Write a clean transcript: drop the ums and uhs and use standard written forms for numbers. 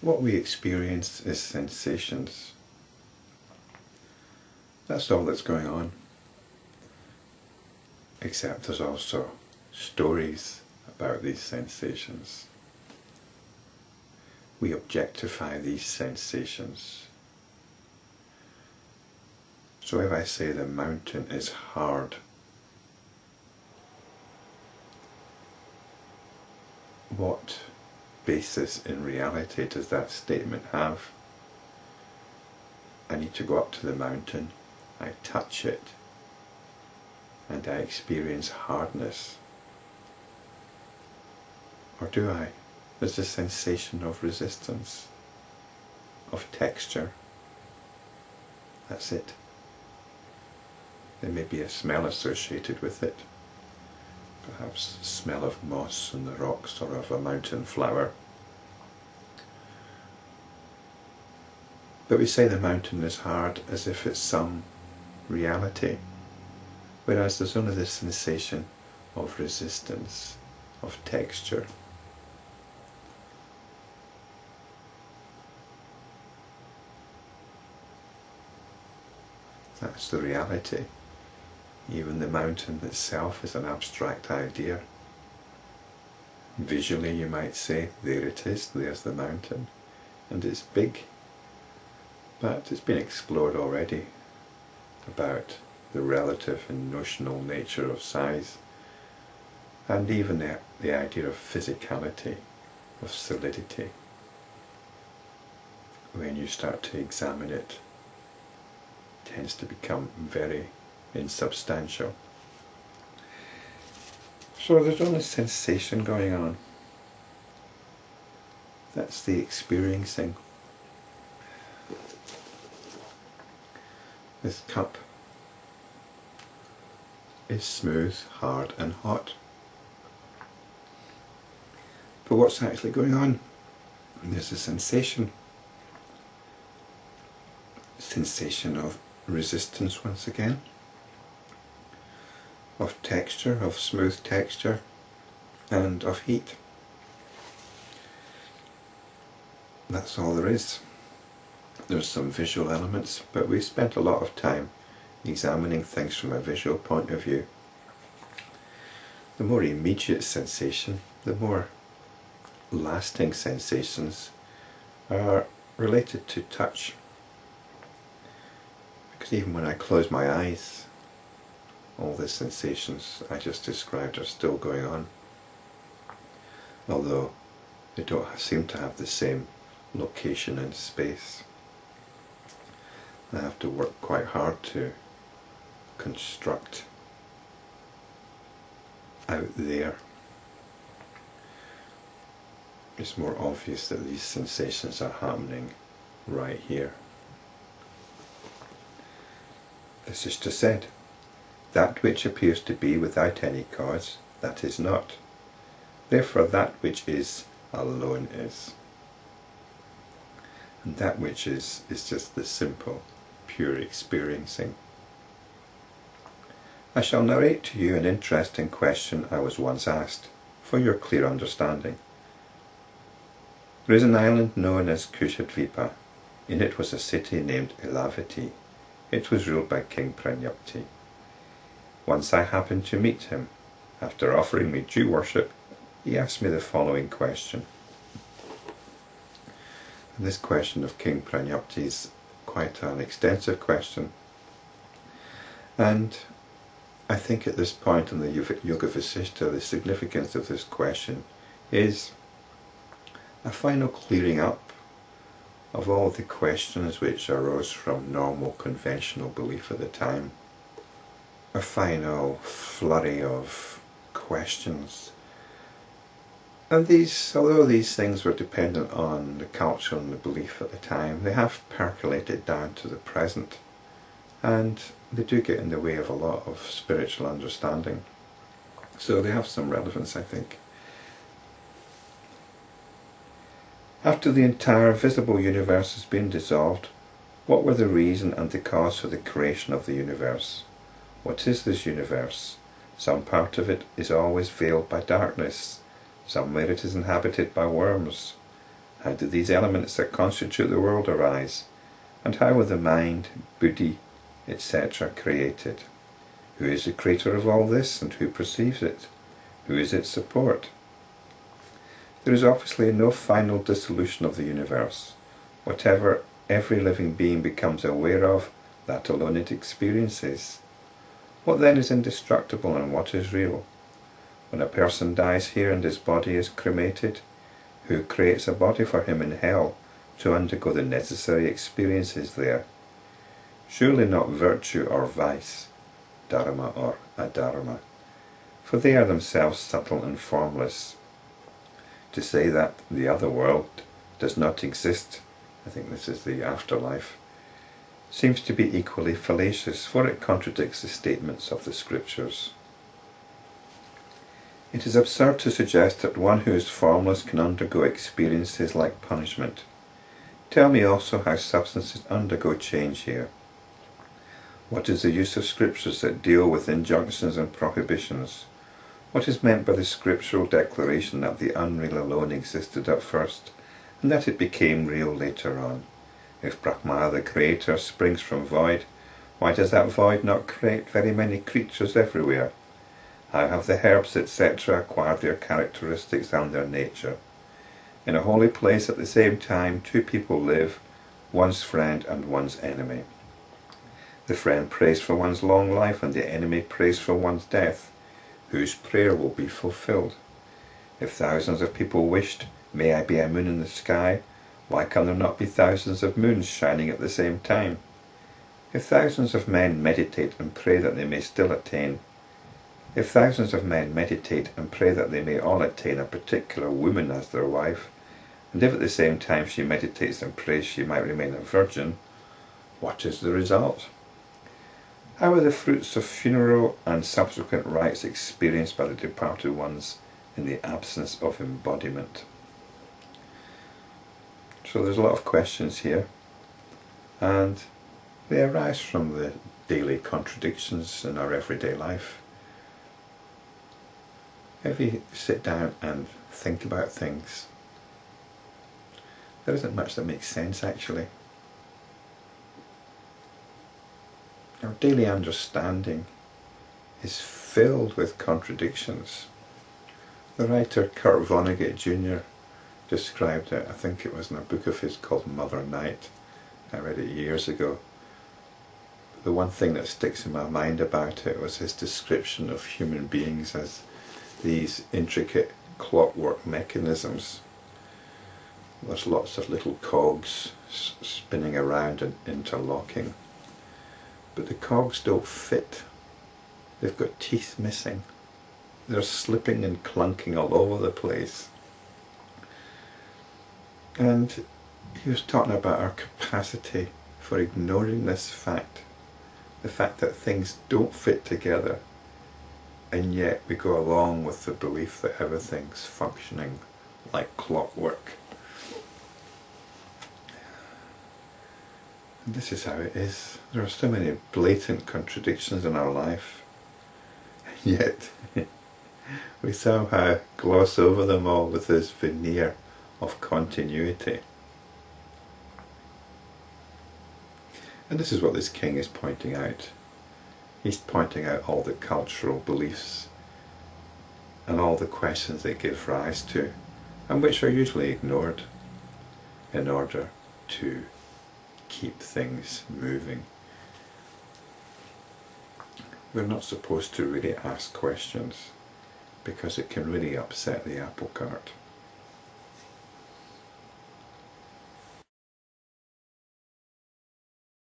what we experience is sensations. That's all that's going on. Except there's also stories about these sensations. We objectify these sensations. So if I say the mountain is hard, what basis in reality does that statement have? I need to go up to the mountain, I touch it, and I experience hardness. Or do I? There's a sensation of resistance, of texture. That's it. There may be a smell associated with it. Perhaps the smell of moss on the rocks or of a mountain flower. But we say the mountain is hard as if it's some reality, whereas there's only the sensation of resistance, of texture. That's the reality. Even the mountain itself is an abstract idea. Visually you might say, there it is, there's the mountain, and it's big. But it's been explored already about the relative and notional nature of size, and even the idea of physicality, of solidity. When you start to examine it, it tends to become very insubstantial. So there's only sensation going on. That's the experiencing. This cup is smooth, hard and hot. But what's actually going on? There's a sensation. Sensation of resistance once again. Of texture, of smooth texture, and of heat. That's all there is. There's some visual elements, but we spent a lot of time examining things from a visual point of view. The more immediate sensation, the more lasting sensations are related to touch. Because even when I close my eyes, all the sensations I just described are still going on, although they don't seem to have the same location in space. I have to work quite hard to construct out there. It's more obvious that these sensations are happening right here. Vasishta said, "That which appears to be without any cause, that is not. Therefore that which is alone is." And that which is just the simple, pure experiencing. I shall narrate to you an interesting question I was once asked, for your clear understanding. There is an island known as Kushadvipa. In it was a city named Elavati. It was ruled by King Prajnapti. Once I happened to meet him. After offering me due worship, he asked me the following question. And this question of King Prajnapti is quite an extensive question. And I think at this point in the Yoga Vasishta, the significance of this question is a final clearing up of all the questions which arose from normal conventional belief at the time. A final flurry of questions. And these, although these things were dependent on the culture and the belief at the time, they have percolated down to the present, and they do get in the way of a lot of spiritual understanding. So they have some relevance, I think. After the entire visible universe has been dissolved, what were the reason and the cause for the creation of the universe? What is this universe? Some part of it is always veiled by darkness. Somewhere it is inhabited by worms. How do these elements that constitute the world arise? And how were the mind, buddhi, etc. created? Who is the creator of all this, and who perceives it? Who is its support? There is obviously no final dissolution of the universe. Whatever every living being becomes aware of, that alone it experiences. What then is indestructible and what is real? When a person dies here and his body is cremated, who creates a body for him in hell to undergo the necessary experiences there? Surely not virtue or vice, dharma or adharma, for they are themselves subtle and formless. To say that the other world does not exist, I think this is the afterlife, seems to be equally fallacious, for it contradicts the statements of the scriptures. It is absurd to suggest that one who is formless can undergo experiences like punishment. Tell me also how substances undergo change here. What is the use of scriptures that deal with injunctions and prohibitions? What is meant by the scriptural declaration that the unreal alone existed at first, and that it became real later on? If Brahma, the creator, springs from void, why does that void not create very many creatures everywhere? How have the herbs, etc., acquired their characteristics and their nature? In a holy place at the same time, two people live, one's friend and one's enemy. The friend prays for one's long life, and the enemy prays for one's death. Whose prayer will be fulfilled? If thousands of people wished, "May I be a moon in the sky," why can there not be thousands of moons shining at the same time? If thousands of men meditate and pray that they may still attain, if thousands of men meditate and pray that they may all attain a particular woman as their wife, and if at the same time she meditates and prays she might remain a virgin, what is the result? How are the fruits of funeral and subsequent rites experienced by the departed ones in the absence of embodiment? So there's a lot of questions here, and they arise from the daily contradictions in our everyday life. If you sit down and think about things, there isn't much that makes sense actually. Our daily understanding is filled with contradictions. The writer Kurt Vonnegut Jr. described it, I think it was in a book of his called Mother Night. I read it years ago. The one thing that sticks in my mind about it was his description of human beings as these intricate clockwork mechanisms. There's lots of little cogs spinning around and interlocking. But the cogs don't fit. They've got teeth missing. They're slipping and clunking all over the place. And he was talking about our capacity for ignoring this fact, the fact that things don't fit together, and yet we go along with the belief that everything's functioning like clockwork. And this is how it is. There are so many blatant contradictions in our life, and yet we somehow gloss over them all with this veneer of continuity. And this is what this king is pointing out. He's pointing out all the cultural beliefs and all the questions they give rise to, and which are usually ignored in order to keep things moving. We're not supposed to really ask questions, because it can really upset the apple cart.